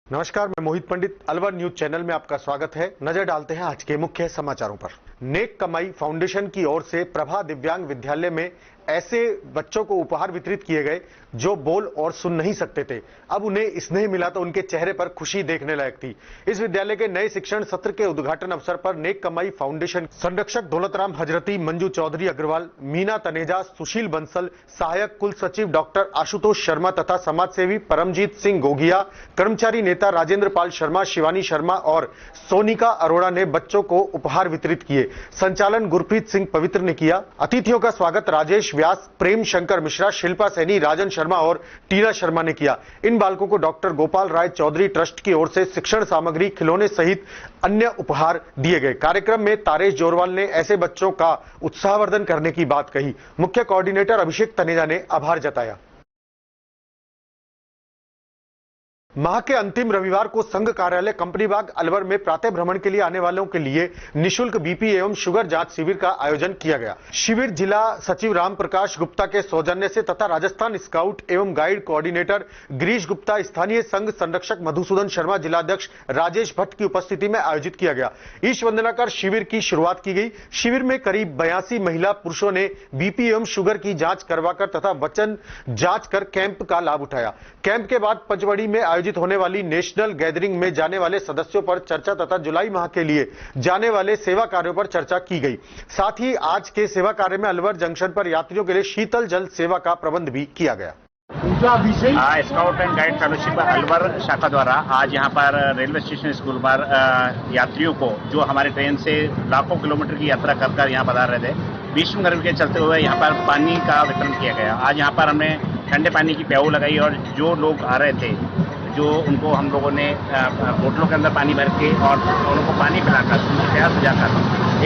नमस्कार, मैं मोहित पंडित, अलवर न्यूज चैनल में आपका स्वागत है। नजर डालते हैं आज के मुख्य समाचारों पर। नेक कमाई फाउंडेशन की ओर से प्रभा दिव्यांग विद्यालय में ऐसे बच्चों को उपहार वितरित किए गए जो बोल और सुन नहीं सकते थे। अब उन्हें स्नेह मिला तो उनके चेहरे पर खुशी देखने लायक थी। इस विद्यालय के नए शिक्षण सत्र के उद्घाटन अवसर पर नेक कमाई फाउंडेशन संरक्षक दौलतराम हजरती, मंजू चौधरी अग्रवाल, मीना तनेजा, सुशील बंसल, सहायक कुल सचिव डॉक्टर आशुतोष शर्मा तथा समाजसेवी परमजीत सिंह गोगिया, कर्मचारी नेता राजेंद्र पाल शर्मा, शिवानी शर्मा और सोनिका अरोड़ा ने बच्चों को उपहार वितरित किए। संचालन गुरप्रीत सिंह पवित्र ने किया। अतिथियों का स्वागत राजेश व्यास, प्रेम शंकर मिश्रा, शिल्पा सैनी, राजन शर्मा और टीना शर्मा ने किया। इन बालकों को डॉक्टर गोपाल राय चौधरी ट्रस्ट की ओर से शिक्षण सामग्री, खिलौने सहित अन्य उपहार दिए गए। कार्यक्रम में तारेश जोरवाल ने ऐसे बच्चों का उत्साहवर्धन करने की बात कही। मुख्य कोऑर्डिनेटर अभिषेक तनेजा ने आभार जताया। माह के अंतिम रविवार को संघ कार्यालय कंपनी बाग अलवर में प्रातः भ्रमण के लिए आने वालों के लिए निशुल्क बीपी एवं शुगर जांच शिविर का आयोजन किया गया। शिविर जिला सचिव राम प्रकाश गुप्ता के सौजन्य से तथा राजस्थान स्काउट एवं गाइड कोऑर्डिनेटर गिरीश गुप्ता, स्थानीय संघ संरक्षक मधुसूदन शर्मा, जिलाध्यक्ष राजेश भट्ट की उपस्थिति में आयोजित किया गया। ईश वंदना कर शिविर की शुरुआत की गई। शिविर में करीब 82 महिला पुरुषों ने बीपी एवं शुगर की जांच करवाकर तथा वजन जांच कर कैंप का लाभ उठाया। कैंप के बाद पंचवड़ी में आयोजित होने वाली नेशनल गैदरिंग में जाने वाले सदस्यों पर चर्चा तथा जुलाई माह के लिए जाने वाले सेवा कार्यों पर चर्चा की गई। साथ ही आज के सेवा कार्य में अलवर जंक्शन पर यात्रियों के लिए शीतल जल सेवा का प्रबंध भी किया गया। Scout and guide fellowship Alwar शाखा द्वारा आज यहाँ पर रेलवे स्टेशन स्कूल पर यात्रियों को जो हमारे ट्रेन से लाखों किलोमीटर की यात्रा कर यहाँ पधार रहे थे, भीषण गर्मी के चलते हुए यहाँ पर पानी का वितरण किया गया। आज यहाँ पर हमने ठंडे पानी की प्याऊ लगाई और जो लोग आ रहे थे जो उनको हम लोगों ने बोतलों के अंदर पानी भर के और उनको पानी पिलाकर उनकी प्यास बुझाकर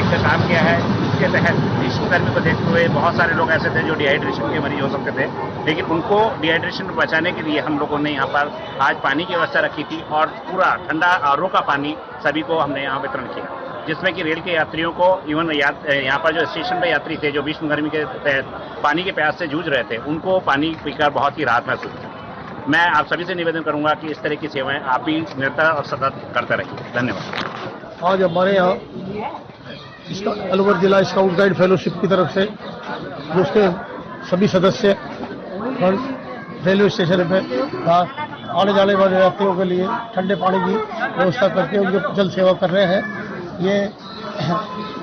एक काम किया है। इसके तहत भीषण गर्मी को देखते हुए बहुत सारे लोग ऐसे थे जो डिहाइड्रेशन के मरीज हो सकते थे, लेकिन उनको डिहाइड्रेशन को बचाने के लिए हम लोगों ने यहाँ पर आज पानी की व्यवस्था रखी थी और पूरा ठंडा आरओ का पानी सभी को हमने यहाँ वितरण किया, जिसमें कि रेल के यात्रियों को इवन यहाँ पर जो स्टेशन पर यात्री थे जो भीषण गर्मी के तहत पानी के प्यास से जूझ रहे थे, उनको पानी पीकर बहुत ही राहत महसूस हुई। मैं आप सभी से निवेदन करूंगा कि इस तरह की सेवाएं आप भी निरंतर और सतत करते रहिए। धन्यवाद। आज हमारे यहाँ अलवर जिला स्काउट गाइड फेलोशिप की तरफ से उसके सभी सदस्य रेलवे स्टेशन पे आने जाने वाले यात्रियों के लिए ठंडे पानी की व्यवस्था करके उनकी जल सेवा कर रहे हैं। ये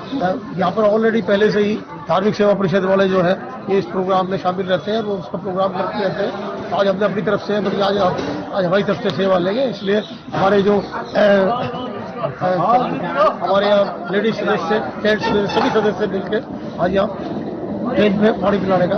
यहाँ पर ऑलरेडी पहले से ही धार्मिक सेवा परिषद वाले जो है ये इस प्रोग्राम में शामिल रहते हैं, वो उसका प्रोग्राम करते रहते हैं। आज हमने अपनी तरफ से बल्कि आज हमारी तरफ से सेवा लेंगे, इसलिए हमारे जो हमारे यहाँ लेडीज सदस्य, जेंट्स सभी सदस्य मिलकर आज यहाँ ट्रेन में पानी पिलाने का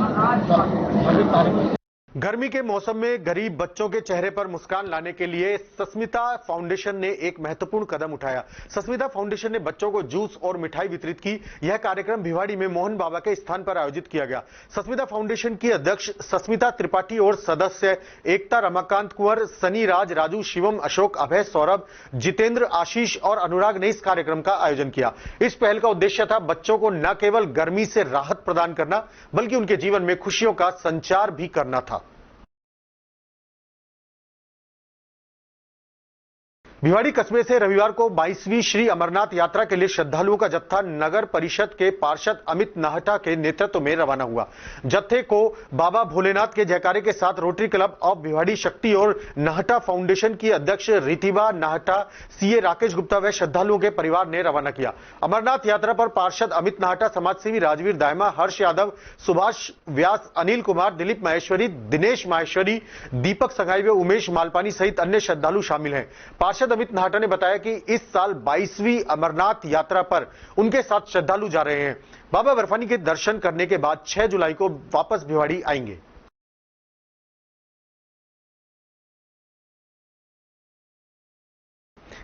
कार्य। गर्मी के मौसम में गरीब बच्चों के चेहरे पर मुस्कान लाने के लिए सस्मिता फाउंडेशन ने एक महत्वपूर्ण कदम उठाया। सस्मिता फाउंडेशन ने बच्चों को जूस और मिठाई वितरित की। यह कार्यक्रम भिवाड़ी में मोहन बाबा के स्थान पर आयोजित किया गया। सस्मिता फाउंडेशन की अध्यक्ष सस्मिता त्रिपाठी और सदस्य एकता, रमाकांत कुंवर, सनी राज, राजू, शिवम, अशोक, अभय, सौरभ, जितेंद्र, आशीष और अनुराग ने इस कार्यक्रम का आयोजन किया। इस पहल का उद्देश्य था बच्चों को न केवल गर्मी से राहत प्रदान करना बल्कि उनके जीवन में खुशियों का संचार भी करना था। भिवाड़ी कस्बे से रविवार को 22वीं श्री अमरनाथ यात्रा के लिए श्रद्धालुओं का जत्था नगर परिषद के पार्षद अमित नाहटा के नेतृत्व में रवाना हुआ। जत्थे को बाबा भोलेनाथ के जयकारे के साथ रोटरी क्लब ऑफ भिवाड़ी शक्ति और नाहटा फाउंडेशन की अध्यक्ष रितिबा नाहटा, सीए राकेश गुप्ता व श्रद्धालुओं के परिवार ने रवाना किया। अमरनाथ यात्रा पर पार्षद अमित नाहटा, समाजसेवी राजवीर दायमा, हर्ष यादव, सुभाष व्यास, अनिल कुमार, दिलीप माहेश्वरी, दिनेश माहेश्वरी, दीपक संघाई व उमेश मालपानी सहित अन्य श्रद्धालु शामिल हैं। पार्षद अमित नाहटा ने बताया कि इस साल 22वीं अमरनाथ यात्रा पर उनके साथ श्रद्धालु जा रहे हैं। बाबा बर्फानी के दर्शन करने के बाद 6 जुलाई को वापस भिवाड़ी आएंगे।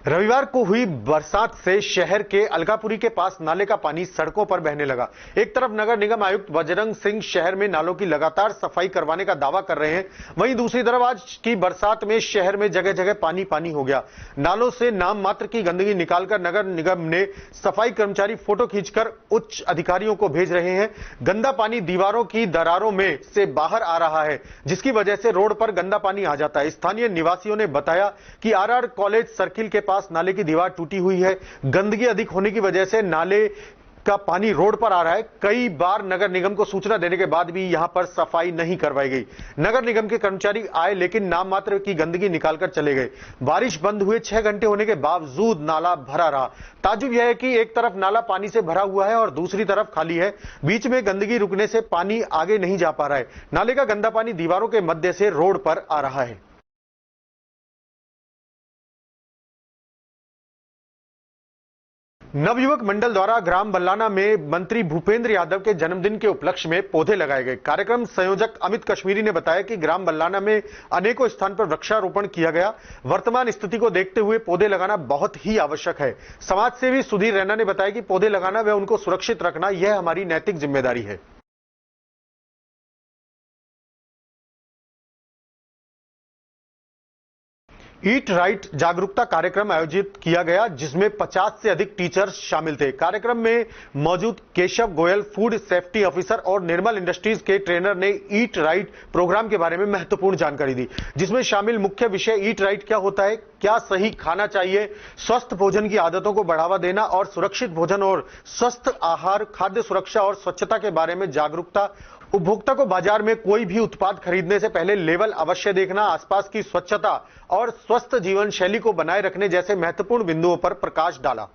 रविवार को हुई बरसात से शहर के अलगापुरी के पास नाले का पानी सड़कों पर बहने लगा। एक तरफ नगर निगम आयुक्त बजरंग सिंह शहर में नालों की लगातार सफाई करवाने का दावा कर रहे हैं, वहीं दूसरी तरफ आज की बरसात में शहर में जगह जगह पानी पानी हो गया। नालों से नाम मात्र की गंदगी निकालकर नगर निगम ने सफाई कर्मचारी फोटो खींचकर उच्च अधिकारियों को भेज रहे हैं। गंदा पानी दीवारों की दरारों में से बाहर आ रहा है, जिसकी वजह से रोड पर गंदा पानी आ जाता है। स्थानीय निवासियों ने बताया कि आरआर कॉलेज सर्किल के पास नाले की दीवार टूटी हुई है। गंदगी अधिक होने की वजह से नाले का पानी रोड पर आ रहा है। कई बार नगर निगम को सूचना देने के बाद भी यहां पर सफाई नहीं करवाई गई। नगर निगम के कर्मचारी आए लेकिन नाम मात्र की गंदगी निकालकर चले गए। बारिश बंद हुए 6 घंटे होने के बावजूद नाला भरा रहा। ताज्जुब यह है कि एक तरफ नाला पानी से भरा हुआ है और दूसरी तरफ खाली है। बीच में गंदगी रुकने से पानी आगे नहीं जा पा रहा है। नाले का गंदा पानी दीवारों के मध्य से रोड पर आ रहा है। नवयुवक मंडल द्वारा ग्राम बल्लाना में मंत्री भूपेंद्र यादव के जन्मदिन के उपलक्ष्य में पौधे लगाए गए। कार्यक्रम संयोजक अमित कश्मीरी ने बताया कि ग्राम बल्लाना में अनेकों स्थान पर वृक्षारोपण किया गया। वर्तमान स्थिति को देखते हुए पौधे लगाना बहुत ही आवश्यक है। समाज सेवी सुधीर रैना ने बताया कि पौधे लगाना व उनको सुरक्षित रखना यह हमारी नैतिक जिम्मेदारी है। ईट राइट जागरूकता कार्यक्रम आयोजित किया गया, जिसमें 50 से अधिक टीचर्स शामिल थे। कार्यक्रम में मौजूद Keshav Goyal, food safety officer और निर्मल इंडस्ट्रीज के ट्रेनर ने ईट राइट प्रोग्राम के बारे में महत्वपूर्ण जानकारी दी, जिसमें शामिल मुख्य विषय ईट राइट क्या होता है, क्या सही खाना चाहिए, स्वस्थ भोजन की आदतों को बढ़ावा देना और सुरक्षित भोजन और स्वस्थ आहार, खाद्य सुरक्षा और स्वच्छता के बारे में जागरूकता, उपभोक्ता को बाजार में कोई भी उत्पाद खरीदने से पहले लेबल अवश्य देखना, आसपास की स्वच्छता और स्वस्थ जीवन शैली को बनाए रखने जैसे महत्वपूर्ण बिंदुओं पर प्रकाश डाला।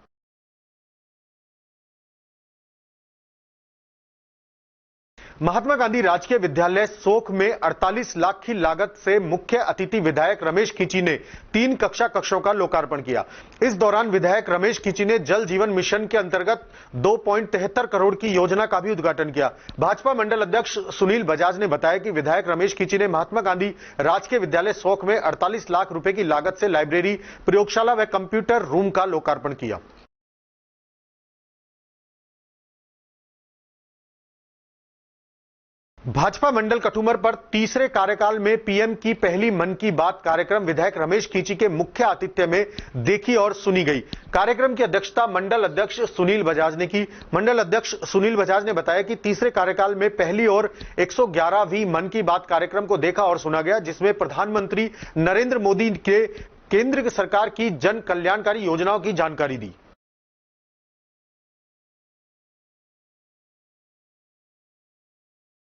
महात्मा गांधी राजकीय विद्यालय सोख में 48 लाख की लागत से मुख्य अतिथि विधायक रमेश खींची ने 3 कक्षों का लोकार्पण किया। इस दौरान विधायक रमेश खींची ने जल जीवन मिशन के अंतर्गत 2.73 करोड़ की योजना का भी उद्घाटन किया। भाजपा मंडल अध्यक्ष सुनील बजाज ने बताया कि विधायक रमेश खींची ने महात्मा गांधी राजकीय विद्यालय सोख में 48 लाख रुपए की लागत से लाइब्रेरी, प्रयोगशाला व कंप्यूटर रूम का लोकार्पण किया। भाजपा मंडल कठुमर पर तीसरे कार्यकाल में पीएम की पहली मन की बात कार्यक्रम विधायक रमेश खींची के मुख्य आतिथ्य में देखी और सुनी गई। कार्यक्रम की अध्यक्षता मंडल अध्यक्ष सुनील बजाज ने की। मंडल अध्यक्ष सुनील बजाज ने बताया कि तीसरे कार्यकाल में पहली और 111वीं मन की बात कार्यक्रम को देखा और सुना गया, जिसमें प्रधानमंत्री नरेंद्र मोदी के केंद्र सरकार की जन कल्याणकारी योजनाओं की जानकारी दी।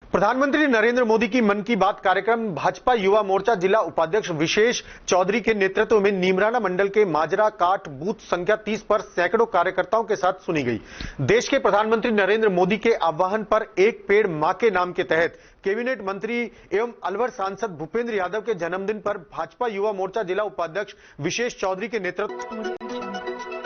प्रधानमंत्री नरेंद्र मोदी की मन की बात कार्यक्रम भाजपा युवा मोर्चा जिला उपाध्यक्ष विशेष चौधरी के नेतृत्व में नीमराना मंडल के माजरा काट बूथ संख्या 30 पर सैकड़ों कार्यकर्ताओं के साथ सुनी गई। देश के प्रधानमंत्री नरेंद्र मोदी के आह्वान पर एक पेड़ मां के नाम के तहत कैबिनेट मंत्री एवं अलवर सांसद भूपेंद्र यादव के जन्मदिन पर भाजपा युवा मोर्चा जिला उपाध्यक्ष विशेष चौधरी के नेतृत्व